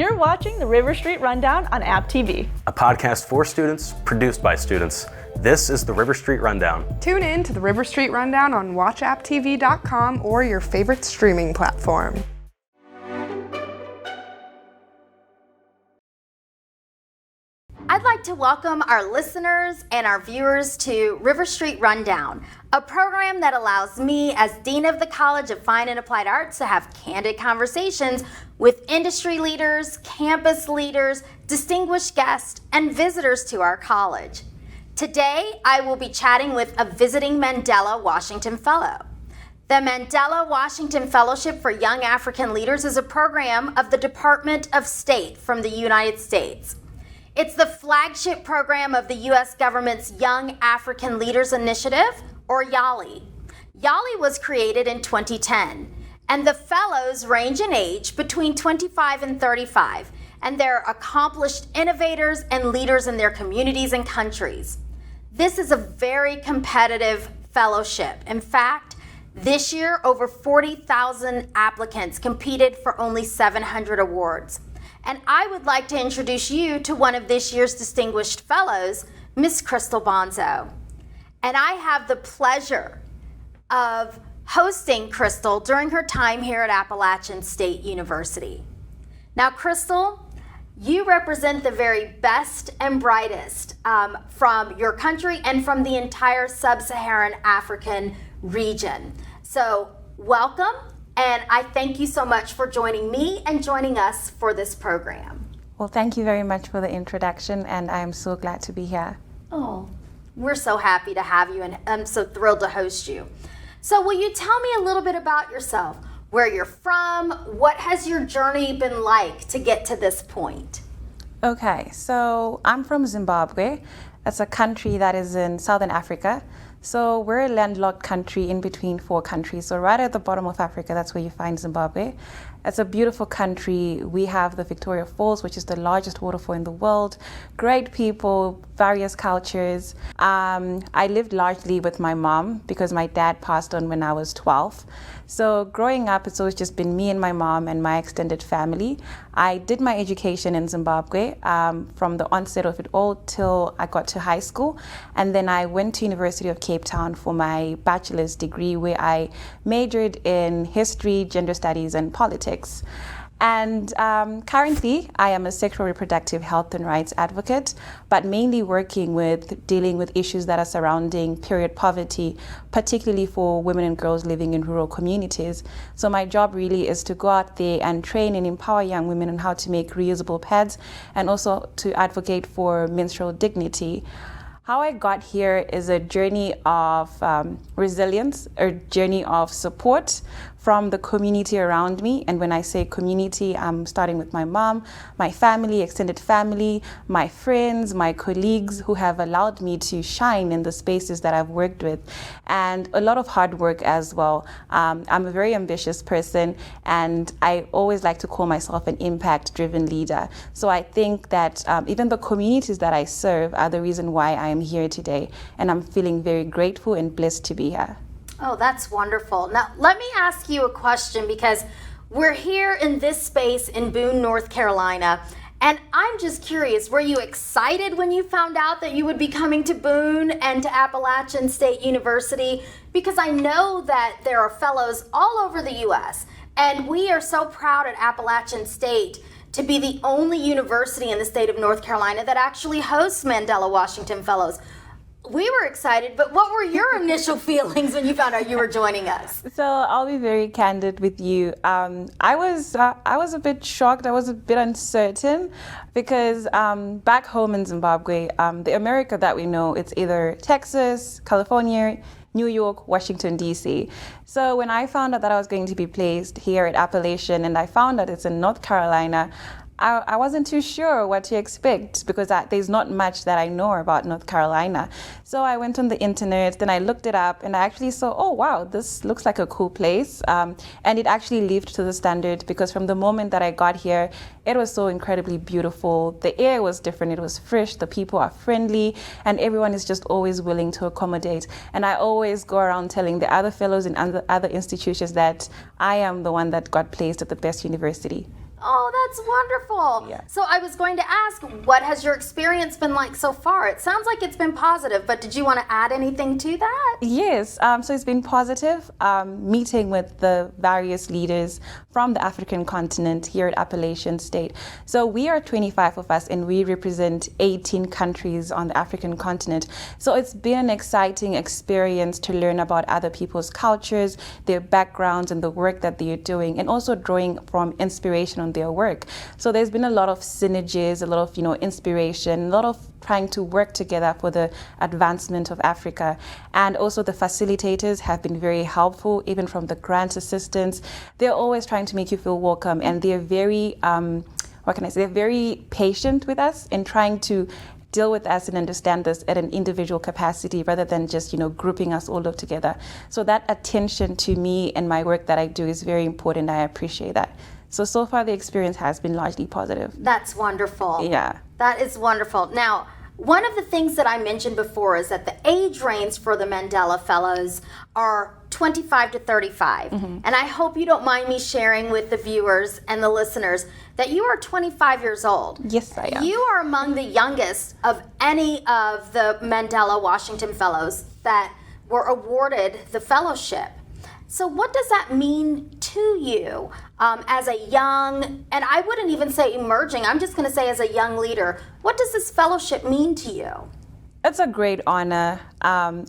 You're watching the River Street Rundown on App TV, a podcast for students, produced by students. This is the River Street Rundown. Tune in to the River Street Rundown on watchapptv.com or your favorite streaming platform. I'd like to welcome our listeners and our viewers to River Street Rundown, a program that allows me, as Dean of the College of Fine and Applied Arts, to have candid conversations with industry leaders, campus leaders, distinguished guests, and visitors to our college. Today, I will be chatting with a visiting Mandela Washington Fellow. The Mandela Washington Fellowship for Young African Leaders is a program of the Department of State from the United States. It's the flagship program of the U.S. government's Young African Leaders Initiative, or YALI. YALI was created in 2010, and the fellows range in age between 25 and 35, and they're accomplished innovators and leaders in their communities and countries. This is a very competitive fellowship. In fact, this year, over 40,000 applicants competed for only 700 awards. And I would like to introduce you to one of this year's distinguished fellows, Miss Chrystal Bonzo. And I have the pleasure of hosting Chrystal during her time here at Appalachian State University. Now, Chrystal, you represent the very best and brightest from your country and from the entire sub-Saharan African region. So, welcome. And I thank you so much for joining me and joining us for this program. Well, thank you very much for the introduction, and I'm so glad to be here. Oh, we're so happy to have you, and I'm so thrilled to host you. So will you tell me a little bit about yourself, where you're from, what has your journey been like to get to this point? Okay, so I'm from Zimbabwe. It's a country that is in Southern Africa. So we're a landlocked country in between four countries. So right at the bottom of Africa, that's where you find Zimbabwe. It's a beautiful country. We have the Victoria Falls, which is the largest waterfall in the world. Great people, various cultures. I lived largely with my mom because my dad passed on when I was 12. So growing up, it's always just been me and my mom and my extended family. I did my education in Zimbabwe from the onset of it all till I got to high school. And then I went to University of Cape Town for my bachelor's degree, where I majored in history, gender studies, and politics. And currently, I am a sexual reproductive health and rights advocate, but mainly working with dealing with issues that are surrounding period poverty, particularly for women and girls living in rural communities. So my job really is to go out there and train and empower young women on how to make reusable pads and also to advocate for menstrual dignity. How I got here is a journey of resilience, a journey of support from the community around me. And when I say community, I'm starting with my mom, my family, extended family, my friends, my colleagues who have allowed me to shine in the spaces that I've worked with, and a lot of hard work as well. I'm a very ambitious person, and I always like to call myself an impact-driven leader. So I think that even the communities that I serve are the reason why I am here today, and I'm feeling very grateful and blessed to be here. Oh, that's wonderful. Now, let me ask you a question, because we're here in this space in Boone, North Carolina, and I'm just curious, were you excited when you found out that you would be coming to Boone and to Appalachian State University? Because I know that there are fellows all over the U.S., and we are so proud at Appalachian State to be the only university in the state of North Carolina that actually hosts Mandela Washington Fellows. We were excited, but what were your initial feelings when you found out you were joining us? So I'll be very candid with you. I was a bit shocked. I was a bit uncertain because back home in Zimbabwe, the America that we know, it's either Texas, California, New York, Washington, D.C. So when I found out that I was going to be placed here at Appalachian and I found that it's in North Carolina, I wasn't too sure what to expect because there's not much that I know about North Carolina. So I went on the internet, then I looked it up, and I actually saw, oh wow, this looks like a cool place. And it actually lived to the standard because from the moment that I got here, it was so incredibly beautiful. The air was different, it was fresh, the people are friendly, and everyone is just always willing to accommodate. And I always go around telling the other fellows in other institutions that I am the one that got placed at the best university. Oh, that's wonderful. Yeah. So I was going to ask, what has your experience been like so far? It sounds like it's been positive, but did you want to add anything to that? Yes, so it's been positive, meeting with the various leaders from the African continent here at Appalachian State. So we are 25 of us and we represent 18 countries on the African continent. So it's been an exciting experience to learn about other people's cultures, their backgrounds and the work that they're doing, and also drawing from inspiration on their work. So there's been a lot of synergies, a lot of inspiration, a lot of trying to work together for the advancement of Africa. And also the facilitators have been very helpful, even from the grant assistants. They're always trying to make you feel welcome, and they're very, they're very patient with us in trying to deal with us and understand this at an individual capacity rather than just, grouping us all up together. So that attention to me and my work that I do is very important. I appreciate that. So far the experience has been largely positive. That's wonderful. Yeah. That is wonderful. Now, one of the things that I mentioned before is that the age range for the Mandela Fellows are 25 to 35. And I hope you don't mind me sharing with the viewers and the listeners that you are 25 years old. Yes, I am. You are among the youngest of any of the Mandela Washington Fellows that were awarded the fellowship. So what does that mean to you as a young, and I wouldn't even say emerging, I'm just going to say as a young leader, what does this fellowship mean to you? It's a great honor.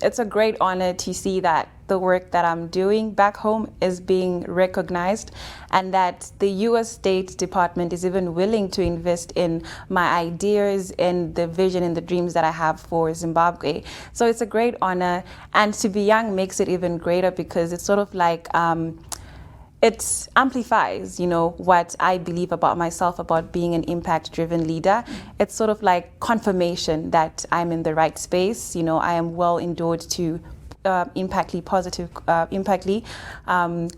It's a great honor to see that the work that I'm doing back home is being recognized, and that the U.S. State Department is even willing to invest in my ideas and the vision and the dreams that I have for Zimbabwe. So it's a great honor, and to be young makes it even greater because it's sort of like it amplifies, what I believe about myself, about being an impact-driven leader. It's sort of like confirmation that I'm in the right space. I am well endowed to impactly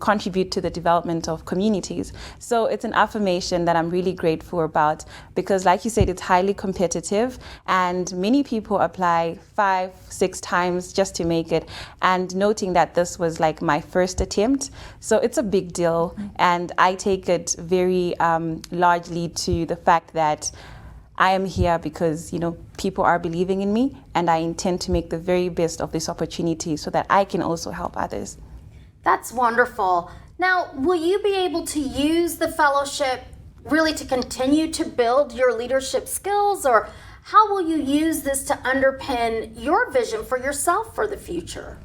contribute to the development of communities. So it's an affirmation that I'm really grateful about because, like you said, it's highly competitive and many people apply 5-6 times just to make it. And noting that this was like my first attempt, so it's a big deal. And I take it very largely to the fact that I am here because, people are believing in me, and I intend to make the very best of this opportunity so that I can also help others. That's wonderful. Now, will you be able to use the fellowship really to continue to build your leadership skills, or how will you use this to underpin your vision for yourself for the future?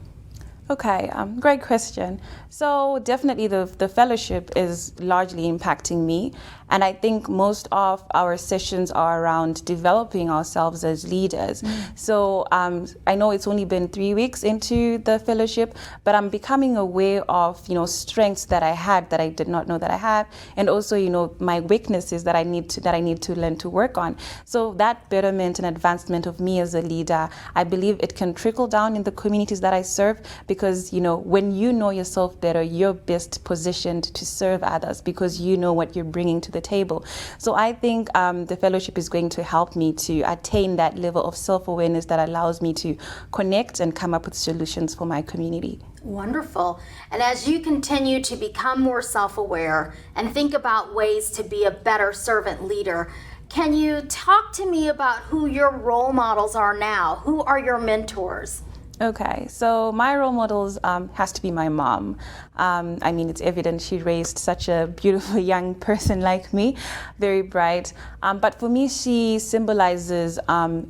Okay, great question. So definitely the fellowship is largely impacting me. And I think most of our sessions are around developing ourselves as leaders. So I know it's only been 3 weeks into the fellowship, but I'm becoming aware of, strengths that I had that I did not know that I had. And also, my weaknesses that I need to learn to work on. So that betterment and advancement of me as a leader, I believe it can trickle down in the communities that I serve because, when you know yourself better, you're best positioned to serve others because you know what you're bringing to the table. So I think the fellowship is going to help me to attain that level of self-awareness that allows me to connect and come up with solutions for my community. Wonderful. And as you continue to become more self-aware and think about ways to be a better servant leader, can you talk to me about who your role models are now? Who are your mentors? Okay, so my role models has to be my mom. It's evident she raised such a beautiful young person like me, very bright. But for me, she symbolizes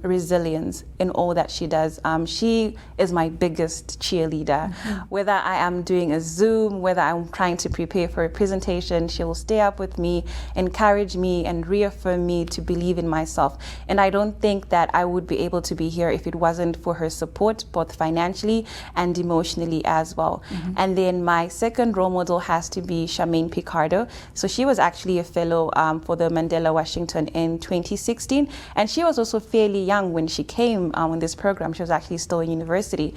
resilience in all that she does. She is my biggest cheerleader. Whether I am doing a Zoom, whether I'm trying to prepare for a presentation, she will stay up with me, encourage me, and reaffirm me to believe in myself. And I don't think that I would be able to be here if it wasn't for her support, both financially and emotionally as well. And then my second role model has to be Charmaine Picardo. So she was actually a fellow for the Mandela Washington in 2016, and she was also fairly young when she came on this program. She was actually still in university.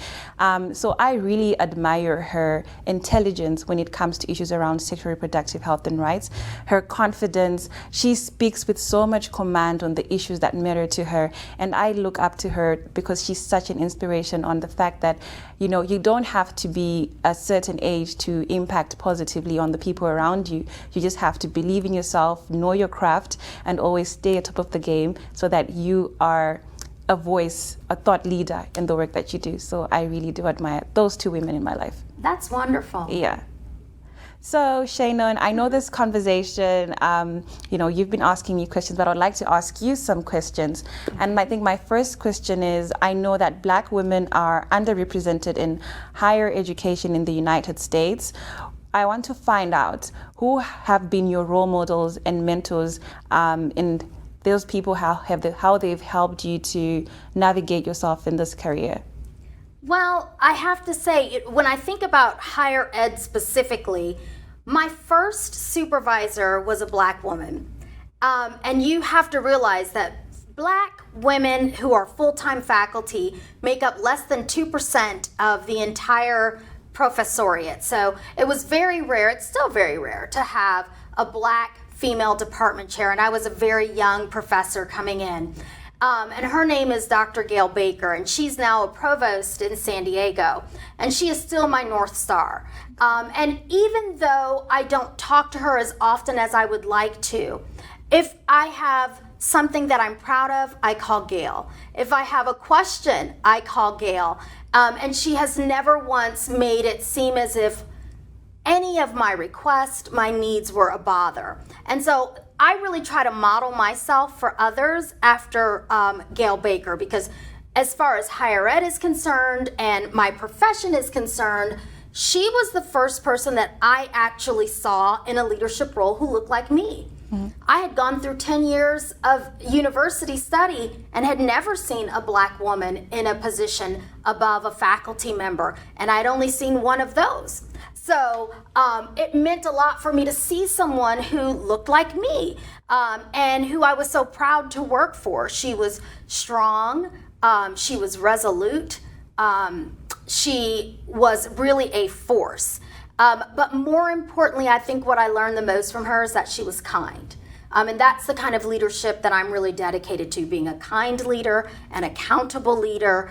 So I really admire her intelligence when it comes to issues around sexual reproductive health and rights, her confidence. She speaks with so much command on the issues that matter to her, and I look up to her because she's such an inspiration on the fact that, you know, you don't have to be a certain age to impact positively on the people around you. You just have to believe in yourself, know your craft, and always stay at top of the game so that you are a voice, a thought leader in the work that you do. So I really do admire those two women in my life. That's wonderful. Yeah. So Shannon, I know this conversation, you know, you've been asking me questions, but I'd like to ask you some questions. And I think my first question is, I know that Black women are underrepresented in higher education in the United States. I want to find out who have been your role models and mentors in those people, how they've helped you to navigate yourself in this career. Well, I have to say, when I think about higher ed specifically, my first supervisor was a Black woman. And you have to realize that Black women who are full-time faculty make up less than 2% of the entire professoriate. So it was very rare, it's still very rare, to have a Black female department chair. And I was a very young professor coming in. And her name is Dr. Gail Baker, and she's now a provost in San Diego, and she is still my North Star. And even though I don't talk to her as often as I would like to, if I have something that I'm proud of, I call Gail. If I have a question, I call Gail. And she has never once made it seem as if any of my requests, my needs were a bother. And so I really try to model myself for others after Gail Baker, because as far as higher ed is concerned and my profession is concerned, she was the first person that I actually saw in a leadership role who looked like me. Mm-hmm. I had gone through 10 years of university study and had never seen a Black woman in a position above a faculty member, and I'd only seen one of those. So it meant a lot for me to see someone who looked like me and who I was so proud to work for. She was strong, she was resolute, she was really a force. But more importantly, I think what I learned the most from her is that she was kind. And that's the kind of leadership that I'm really dedicated to, being a kind leader, an accountable leader,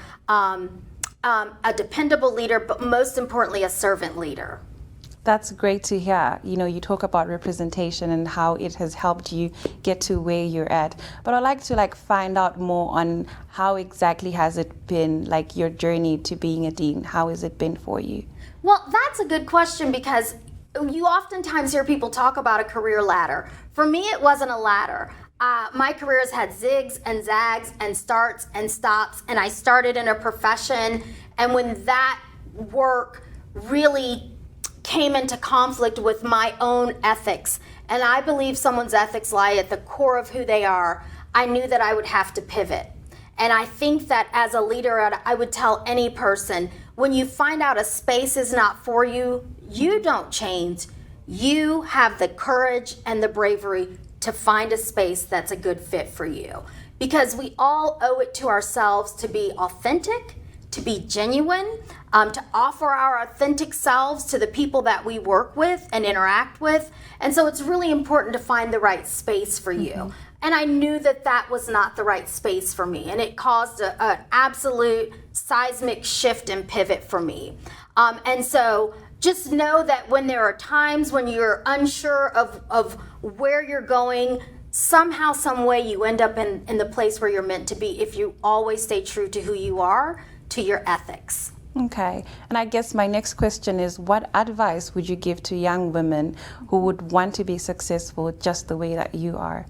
a dependable leader, but most importantly, a servant leader. That's great to hear. You know, you talk about representation and how it has helped you get to where you're at. But I'd like to find out more on how exactly has it been, your journey to being a dean. How has it been for you? Well, that's a good question, because you oftentimes hear people talk about a career ladder. For me, it wasn't a ladder. My career has had zigs and zags and starts and stops, and I started in a profession, and when that work really came into conflict with my own ethics, and I believe someone's ethics lie at the core of who they are, I knew that I would have to pivot. And I think that as a leader, I would tell any person, when you find out a space is not for you, you don't change. You have the courage and the bravery to find a space that's a good fit for you. Because we all owe it to ourselves to be authentic, to be genuine, to offer our authentic selves to the people that we work with and interact with. And so it's really important to find the right space for you. Mm-hmm. And I knew that that was not the right space for me. And it caused an absolute seismic shift and pivot for me. And so just know that when there are times when you're unsure of where you're going, somehow, some way you end up in the place where you're meant to be if you always stay true to who you are, to your ethics. Okay. And I guess my next question is, what advice would you give to young women who would want to be successful just the way that you are?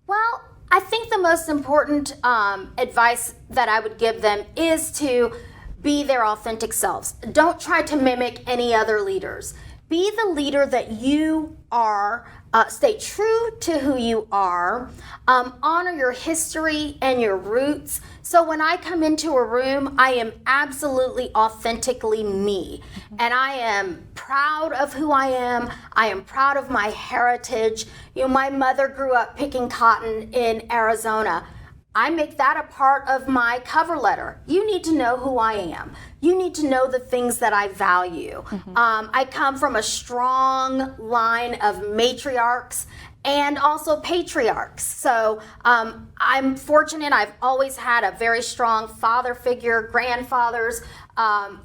Well, I think the most important advice that I would give them is to be their authentic selves. Don't try to mimic any other leaders. Be the leader that you are. Stay true to who you are. Honor your history and your roots. So when I come into a room, I am absolutely authentically me. And I am proud of who I am. I am proud of my heritage. You know, my mother grew up picking cotton in Arizona. I make that a part of my cover letter. You need to know who I am. You need to know the things that I value. Mm-hmm. I come from a strong line of matriarchs, and also patriarchs. So I'm fortunate. I've always had a very strong father figure, grandfathers,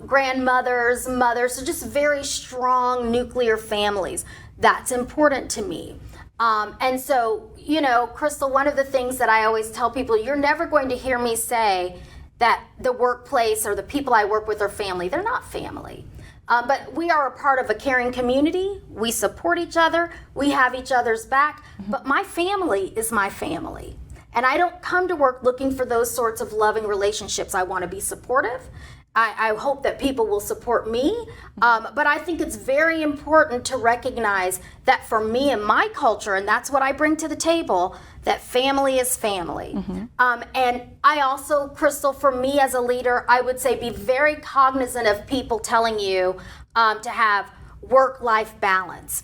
grandmothers, mothers, so just very strong nuclear families. That's important to me. And so, you know, Chrystal, one of the things that I always tell people, you're never going to hear me say that the workplace or the people I work with are family. They're not family. But we are a part of a caring community. We support each other. We have each other's back. But my family is my family. And I don't come to work looking for those sorts of loving relationships. I want to be supportive. I hope that people will support me. But I think it's very important to recognize that for me and my culture, and that's what I bring to the table, that family is family. And I also, Chrystal, for me as a leader, I would say be very cognizant of people telling you to have work-life balance.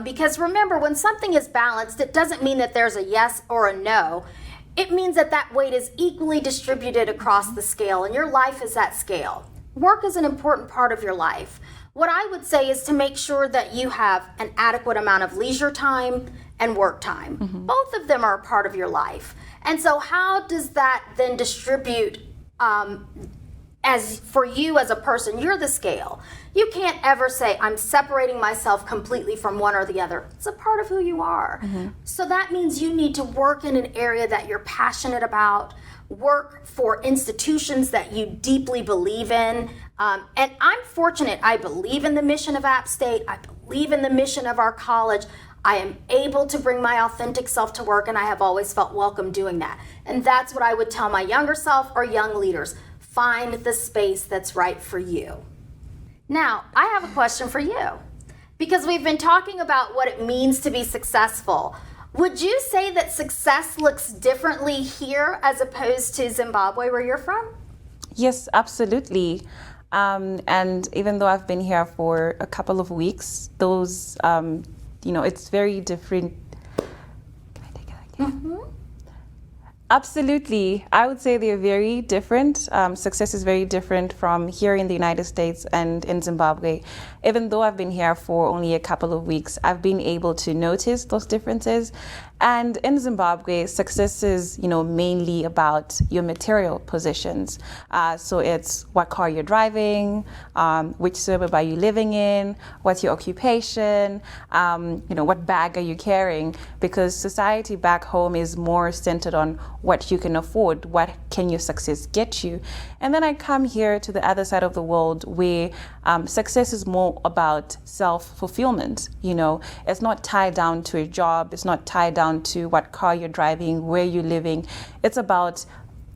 Because remember, when something is balanced, it doesn't mean that there's a yes or a no. It means that that weight is equally distributed across the scale, and your life is that scale. Work is an important part of your life. What I would say is to make sure that you have an adequate amount of leisure time and work time. Both of them are a part of your life. And so how does that then distribute as for you as a person? You're the scale. You can't ever say, I'm separating myself completely from one or the other. It's a part of who you are. So that means you need to work in an area that you're passionate about, work for institutions that you deeply believe in. And I'm fortunate. I believe in the mission of App State. I believe in the mission of our college. I am able to bring my authentic self to work, and I have always felt welcome doing that. And that's what I would tell my younger self or young leaders. Find the space that's right for you. Now, I have a question for you, because we've been talking about what it means to be successful. Would you say that success looks differently here as opposed to Zimbabwe, where you're from? Yes, absolutely. And even though I've been here for a couple of weeks, those, it's very different. Can I take it again? Absolutely. I would say they're very different. Success is very different from here in the United States and in Zimbabwe. Even though I've been here for only a couple of weeks, I've been able to notice those differences. And in Zimbabwe, success is, mainly about your material positions. So it's what car you're driving, which suburb are you living in, what's your occupation, what bag are you carrying? Because society back home is more centered on what you can afford, what can your success get you. And then I come here to the other side of the world where success is more about self-fulfillment. It's not tied down to a job. It's not tied down to what car you're driving, where you're living. It's about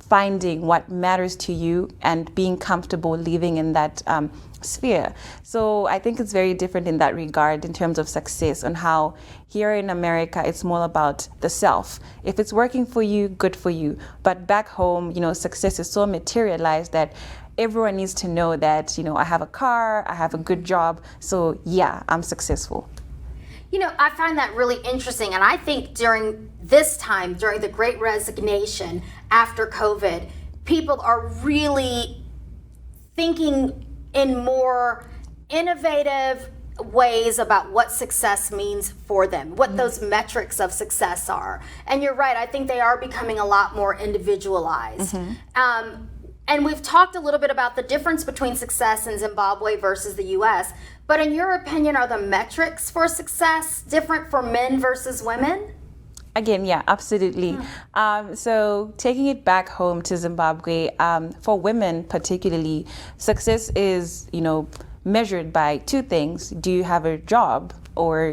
finding what matters to you and being comfortable living in that sphere. So I think it's very different in that regard in terms of success, and how here in America it's more about the self. If it's working for you, good for you. But back home, success is so materialized that everyone needs to know that, I have a car, I have a good job, so yeah, I'm successful. I find that really interesting, and I think during this time, during the Great Resignation after COVID, people are really thinking in more innovative ways about what success means for them, what those metrics of success are. And you're right, I think they are becoming a lot more individualized. And we've talked a little bit about the difference between success in Zimbabwe versus the US. But in your opinion, are the metrics for success different for men versus women? Again, yeah, absolutely. So taking it back home to Zimbabwe, for women particularly, success is, measured by two things. Do you have a job? Or,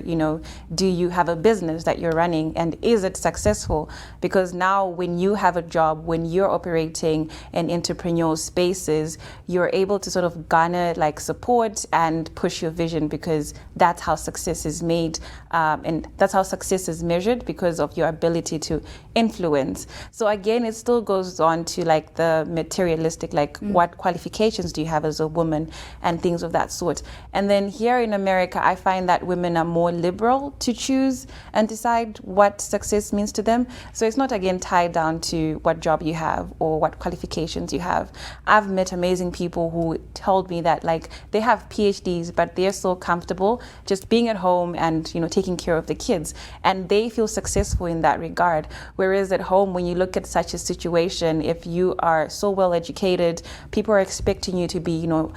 do you have a business that you're running, and is it successful? Because now when you have a job, when you're operating in entrepreneurial spaces, you're able to sort of garner support and push your vision, because that's how success is made. And that's how success is measured, because of your ability to influence. So again, it still goes on to the materialistic, what qualifications do you have as a woman and things of that sort. And then here in America, I find that women women are more liberal to choose and decide what success means to them. So it's not, again, tied down to what job you have or what qualifications you have. I've met amazing people who told me that, like, they have PhDs, but they're so comfortable just being at home and, you know, taking care of the kids. And they feel successful in that regard. Whereas at home, when you look at such a situation, if you are so well educated, people are expecting you to be, you know,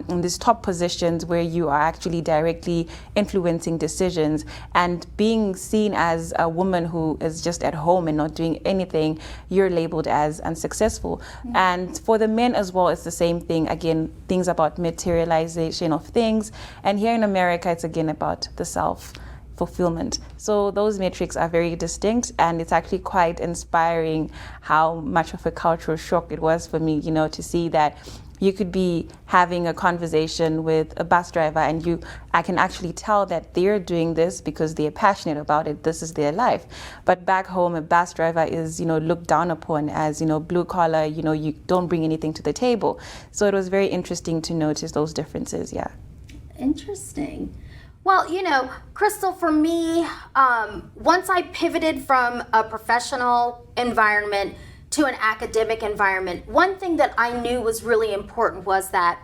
in these top positions where you are actually directly influencing decisions, and being seen as a woman who is just at home and not doing anything, you're labeled as unsuccessful. And for the men as well, it's the same thing. Again, things about materialization of things. And here in America, it's again about the self-fulfillment. So those metrics are very distinct, and it's actually quite inspiring how much of a cultural shock it was for me, you know, to see that you could be having a conversation with a bus driver and I can actually tell that they're doing this because they're passionate about it. This is their life. But back home, a bus driver is, you know, looked down upon as, you know, blue collar, you know, you don't bring anything to the table. So it was very interesting to notice those differences, yeah. Interesting. Well, you know, Chrystal, for me, once I pivoted from a professional environment to an academic environment, one thing that I knew was really important was that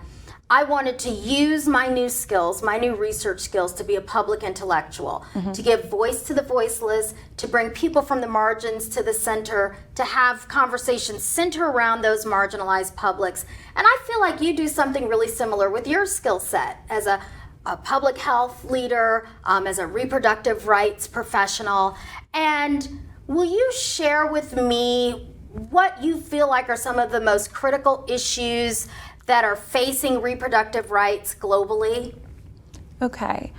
I wanted to use my new skills, my new research skills, to be a public intellectual, to give voice to the voiceless, to bring people from the margins to the center, to have conversations center around those marginalized publics. And I feel like you do something really similar with your skill set as a public health leader, as a reproductive rights professional. And will you share with me what you feel like are some of the most critical issues that are facing reproductive rights globally? Okay.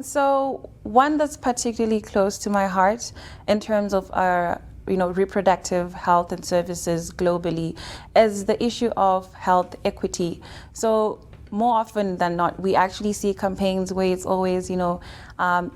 So one that's particularly close to my heart in terms of our, you know, reproductive health and services globally is the issue of health equity. So more often than not, we actually see campaigns where it's always, you know,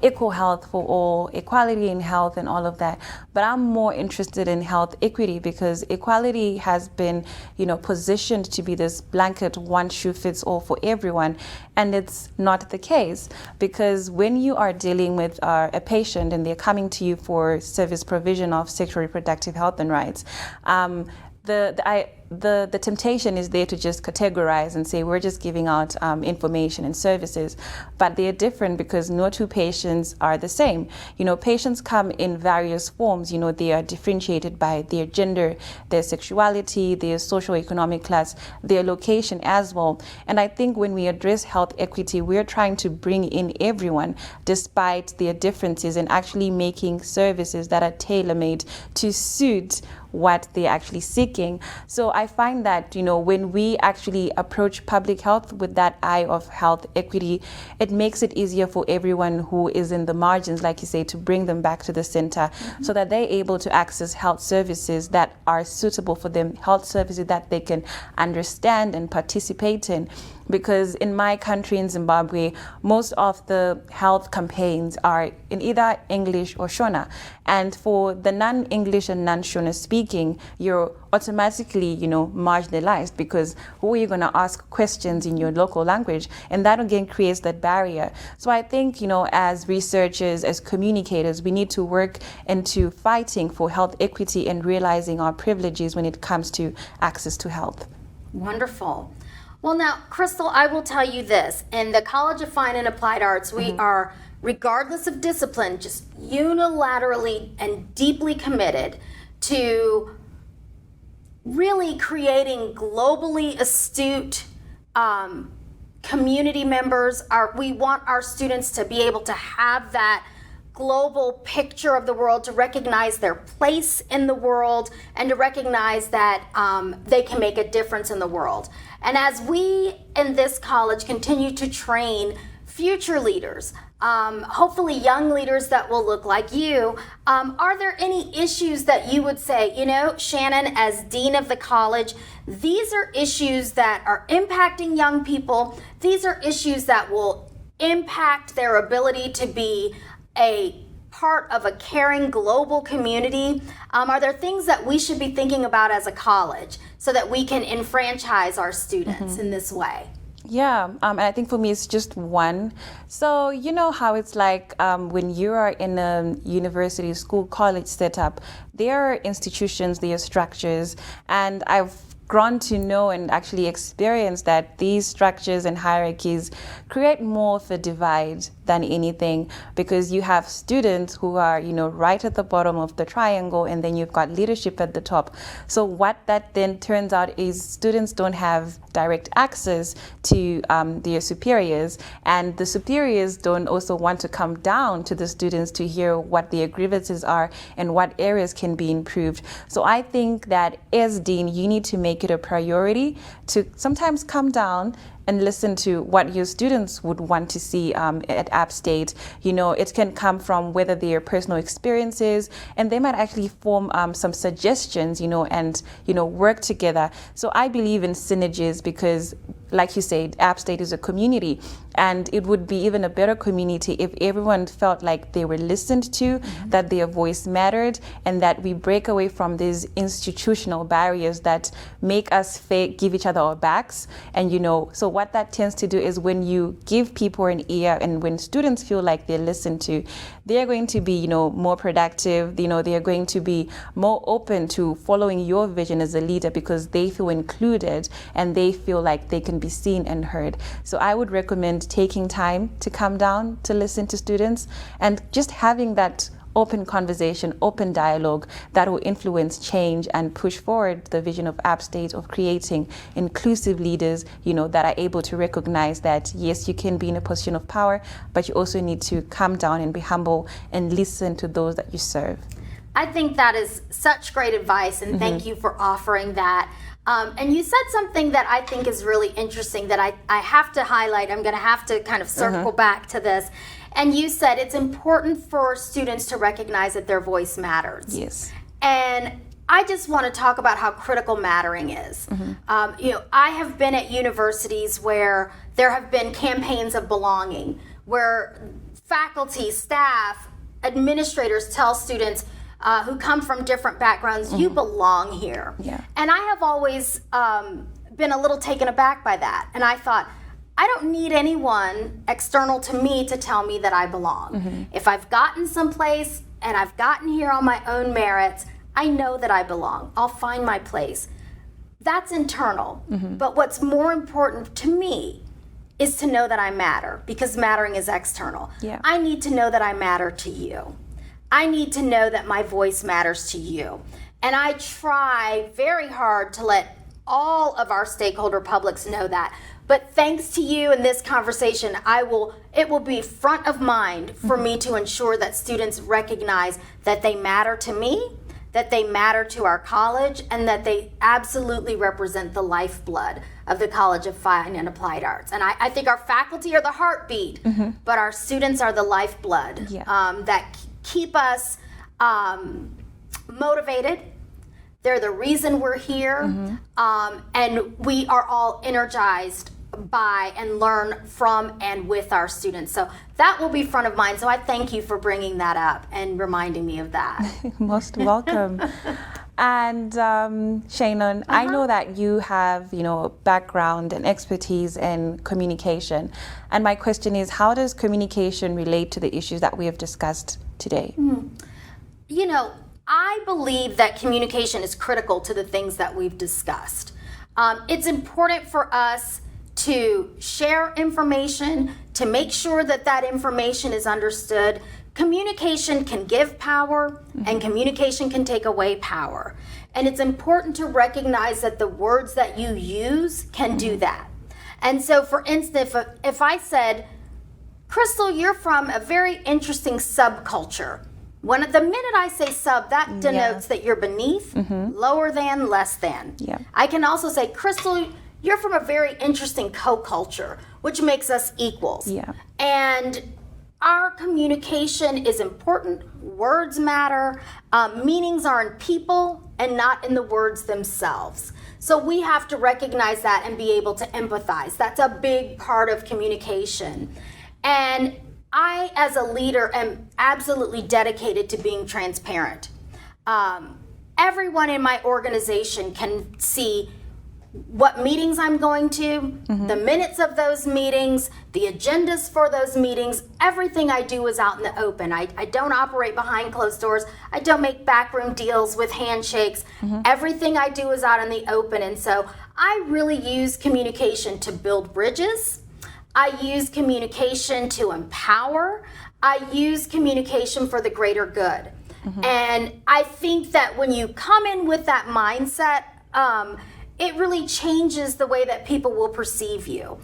equal health for all, equality in health and all of that. But I'm more interested in health equity because equality has been, you know, positioned to be this blanket one shoe fits all for everyone. And it's not the case, because when you are dealing with a patient and they're coming to you for service provision of sexual reproductive health and rights, the temptation is there to just categorize and say we're just giving out information and services, but they're different because no two patients are the same. You know, patients come in various forms. You know, they are differentiated by their gender, their sexuality, their socioeconomic class, their location as well. And I think when we address health equity, we're trying to bring in everyone despite their differences and actually making services that are tailor-made to suit what they're actually seeking. So I find that, you know, when we actually approach public health with that eye of health equity, it makes it easier for everyone who is in the margins, like you say, to bring them back to the center so that they're able to access health services that are suitable for them, health services that they can understand and participate in. Because in my country, in Zimbabwe, most of the health campaigns are in either English or Shona. And for the non-English and non-Shona speaking, you're automatically, you know, marginalized, because who are you going to ask questions in your local language? And that again creates that barrier. So I think, you know, as researchers, as communicators, we need to work into fighting for health equity and realizing our privileges when it comes to access to health. Wonderful. Well, now, Chrystal, I will tell you this. In the College of Fine and Applied Arts, we are, regardless of discipline, just unilaterally and deeply committed to really creating globally astute community members. We want our students to be able to have that global picture of the world, to recognize their place in the world, and to recognize that they can make a difference in the world. And as we in this college continue to train future leaders, hopefully young leaders that will look like you, are there any issues that you would say, you know, Shannon, as dean of the college, these are issues that are impacting young people, these are issues that will impact their ability to be a part of a caring global community? Are there things that we should be thinking about as a college so that we can enfranchise our students in this way? Yeah, and I think for me it's just one. So you know how it's like when you are in a university, school, college setup, there are institutions, there are structures, and I've grown to know and actually experience that these structures and hierarchies create more of a divide than anything, because you have students who are, right at the bottom of the triangle, and then you've got leadership at the top. So what that then turns out is students don't have direct access to their superiors, and the superiors don't also want to come down to the students to hear what their grievances are and what areas can be improved. So I think that as dean, you need to make it a priority to sometimes come down and listen to what your students would want to see at App State. It can come from whether their personal experiences, and they might actually form some suggestions, and work together. So I believe in synergies because, like you said, App State is a community, and it would be even a better community if everyone felt like they were listened to, that their voice mattered, and that we break away from these institutional barriers that make us give each other our backs. And so what that tends to do is when you give people an ear, and when students feel like they're listened to, they're going to be more productive. They're going to be more open to following your vision as a leader because they feel included and they feel like they can be seen and heard. So I would recommend taking time to come down to listen to students and just having that open conversation, open dialogue that will influence change and push forward the vision of App State of creating inclusive leaders, that are able to recognize that, yes, you can be in a position of power, but you also need to come down and be humble and listen to those that you serve. I think that is such great advice, and thank you for offering that. And you said something that I think is really interesting that I have to highlight. I'm going to have to kind of circle back to this. And you said it's important for students to recognize that their voice matters. Yes. And I just want to talk about how critical mattering is. I have been at universities where there have been campaigns of belonging, where faculty, staff, administrators tell students who come from different backgrounds, you belong here. Yeah. And I have always been a little taken aback by that. And I thought, I don't need anyone external to me to tell me that I belong. If I've gotten someplace and I've gotten here on my own merits, I know that I belong. I'll find my place. That's internal. But what's more important to me is to know that I matter, because mattering is external. Yeah. I need to know that I matter to you. I need to know that my voice matters to you. And I try very hard to let all of our stakeholder publics know that. But thanks to you in this conversation, it will be front of mind for me to ensure that students recognize that they matter to me, that they matter to our college, and that they absolutely represent the lifeblood of the College of Fine and Applied Arts. And I think our faculty are the heartbeat, but our students are the lifeblood that keep us motivated. They're the reason we're here, and we are all energized by and learn from and with our students. So that will be front of mind. So I thank you for bringing that up and reminding me of that. Most welcome. And Shannon, I know that you have, background and expertise in communication. And my question is, how does communication relate to the issues that we have discussed today? I believe that communication is critical to the things that we've discussed. It's important for us to share information, to make sure that that information is understood. Communication can give power, and communication can take away power. And it's important to recognize that the words that you use can do that. And so, for instance, if I said, Chrystal, you're from a very interesting subculture. The minute I say sub, that denotes that you're beneath, lower than, less than. Yeah. I can also say, Chrystal, you're from a very interesting co-culture, which makes us equals. Yeah. And our communication is important. Words matter. Meanings are in people and not in the words themselves. So we have to recognize that and be able to empathize. That's a big part of communication. And I, as a leader, am absolutely dedicated to being transparent. Everyone in my organization can see what meetings I'm going to, the minutes of those meetings, the agendas for those meetings. Everything I do is out in the open. I don't operate behind closed doors. I don't make backroom deals with handshakes. Everything I do is out in the open. And so I really use communication to build bridges. I use communication to empower. I use communication for the greater good. And I think that when you come in with that mindset, it really changes the way that people will perceive you.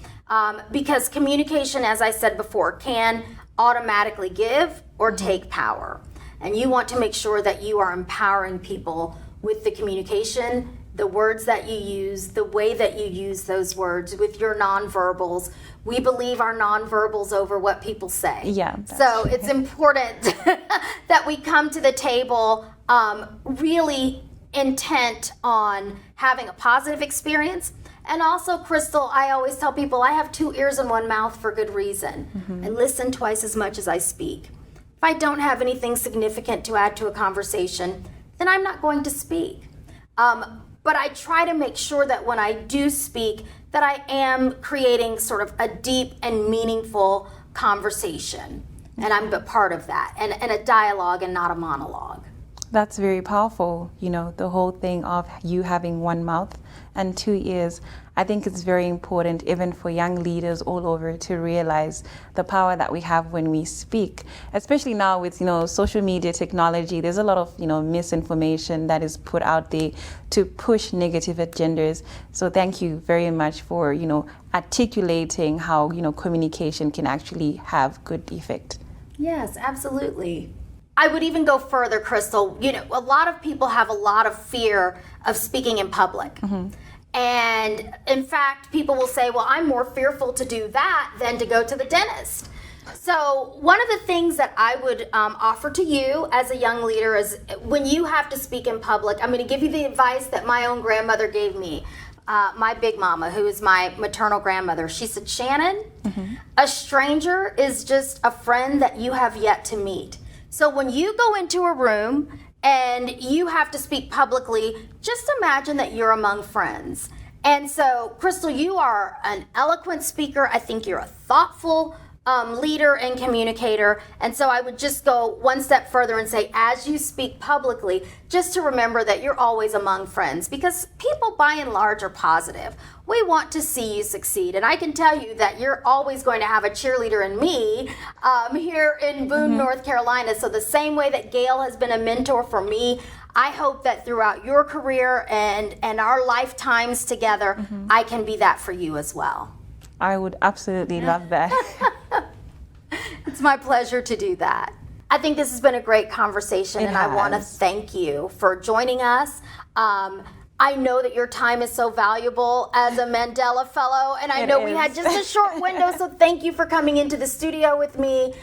Because communication, as I said before, can automatically give or take power. And you want to make sure that you are empowering people with the communication, the words that you use, the way that you use those words, with your nonverbals. We believe our nonverbals over what people say. Yeah. So it's important that we come to the table really intent on having a positive experience. And also, Chrystal, I always tell people I have 2 ears and 1 mouth for good reason. I listen twice as much as I speak. If I don't have anything significant to add to a conversation, then I'm not going to speak. But I try to make sure that when I do speak, that I am creating sort of a deep and meaningful conversation. And I'm a part of that, and a dialogue and not a monologue. That's very powerful, the whole thing of you having 1 mouth and 2 ears. I think it's very important, even for young leaders all over, to realize the power that we have when we speak, especially now with, social media technology. There's a lot of, misinformation that is put out there to push negative agendas. So thank you very much for, articulating how, communication can actually have good effect. Yes, absolutely. I would even go further, Chrystal. A lot of people have a lot of fear of speaking in public. And in fact, people will say, well, I'm more fearful to do that than to go to the dentist. So one of the things that I would offer to you as a young leader is when you have to speak in public, I'm going to give you the advice that my own grandmother gave me. My big mama, who is my maternal grandmother, she said, Shannon, a stranger is just a friend that you have yet to meet. So when you go into a room and you have to speak publicly, just imagine that you're among friends. And so, Chrystal, you are an eloquent speaker. I think you're a thoughtful leader and communicator. And so I would just go one step further and say, as you speak publicly, just to remember that you're always among friends, because people by and large are positive. We want to see you succeed. And I can tell you that you're always going to have a cheerleader in me here in Boone, North Carolina. So the same way that Gail has been a mentor for me, I hope that throughout your career and our lifetimes together, I can be that for you as well. I would absolutely love that. It's my pleasure to do that. I think this has been a great conversation, and I want to thank you for joining us. I know that your time is so valuable as a Mandela Fellow, and I know we had just a short window, so thank you for coming into the studio with me.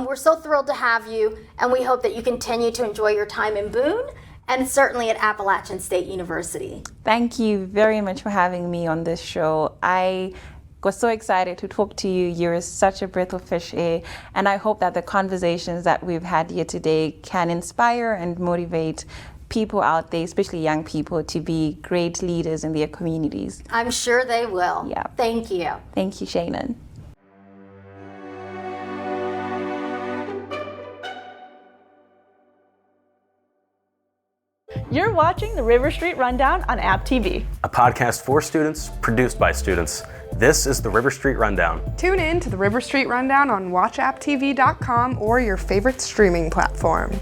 We're so thrilled to have you, and we hope that you continue to enjoy your time in Boone and certainly at Appalachian State University. Thank you very much for having me on this show. I was so excited to talk to you. You're such a breath of fresh air, and I hope that the conversations that we've had here today can inspire and motivate people out there, especially young people, to be great leaders in their communities. I'm sure they will. Yeah. Thank you. Thank you, Shannon. You're watching the River Street Rundown on App TV. A podcast for students, produced by students. This is the River Street Rundown. Tune in to the River Street Rundown on watchapptv.com or your favorite streaming platform.